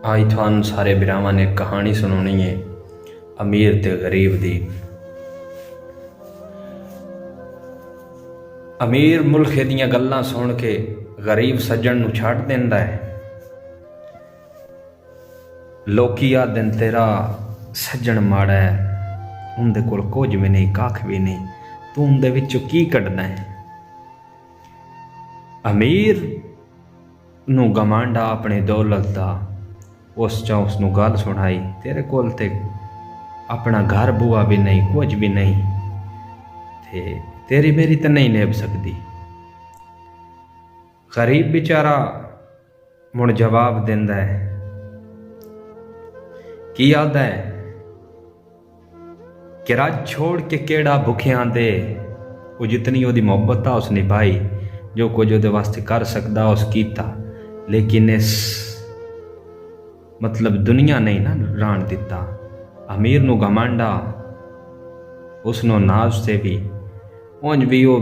आज थानू सारे बिरावां ने कहानी सुनानी है अमीर ते गरीब दी। अमीर मुल्ख दियां गल्लां सुन के गरीब सज्जन नू छड्ड देंदा है। लोकी आखदे न तेरा सज्जन माड़ा है, उंदे कोल कुछ भी नहीं, कख भी नहीं, तू उंदे विचों की कड्ढना है। अमीर नू गमांडा अपनी दौलत दा, उस चा उसनू गल सुनाई, तेरे कोल ते अपना घर बुआ भी नहीं, कुछ भी नहीं, ते तेरी मेरी तो नहीं नेब सकती। गरीब बेचारा मुड़ जवाब देंदा है, की आदा है कि राज छोड़ के केड़ा भुखियां दे। वो जितनी ओदी मोहब्बत था उस निभाई, जो कुछ ओदे वास्ते कर सकदा उस कीता, लेकिन इस मतलब दुनिया नहीं ना रान दिता। अमीर नू घमंडा उसनो नाज से भी उंज भी वो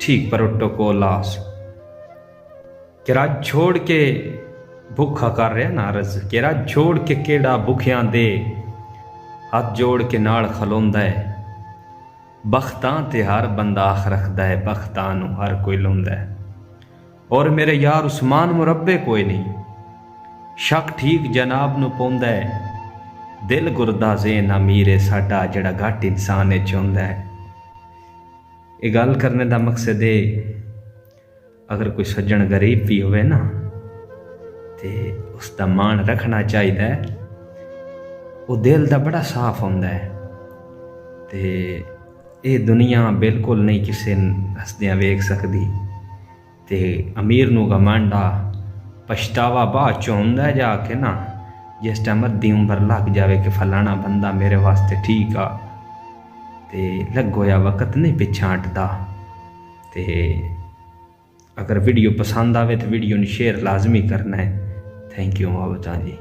ठीक प्रोटोकॉल आस कि राज छोड़ के भुखा कर रहा नारज, कि राज छोड़ के केड़ा भुखियां दे, हाथ जोड़ के नाल खलोंदा है। बख्तां ते हर बंदा आख रखदा है, बख्तां नू हर कोई लुंदा है। और मेरे यार उस्मान मुरब्बे कोई नहीं, शक ठीक जनाब नू पौंदा है। दिल गुरदा ज़ेन अमीर है साडा, जड़ा घट इंसान चाहुंदा है। ये गल करने का मकसद है, अगर कोई सज्जन गरीब भी होवे ना, तो उसका मान रखना चाहिए। वो दिल का बड़ा साफ होंदा है। तो ये दुनिया बिल्कुल नहीं किसी हसदियाँ वेख सकती। तो अमीर नू घमंडा पछतावा बाद चो हुंदा है जाके ना, जिस टाइम अद्धी उम्र लग जाए कि फलाना बंदा मेरे वास्ते ठीक आ, तो लगोया वक्त नहीं पिछा हटता। तो अगर वीडियो पसंद आवे तो वीडियो ने शेयर लाजमी करना है। थैंक यू मोहब्बत जी।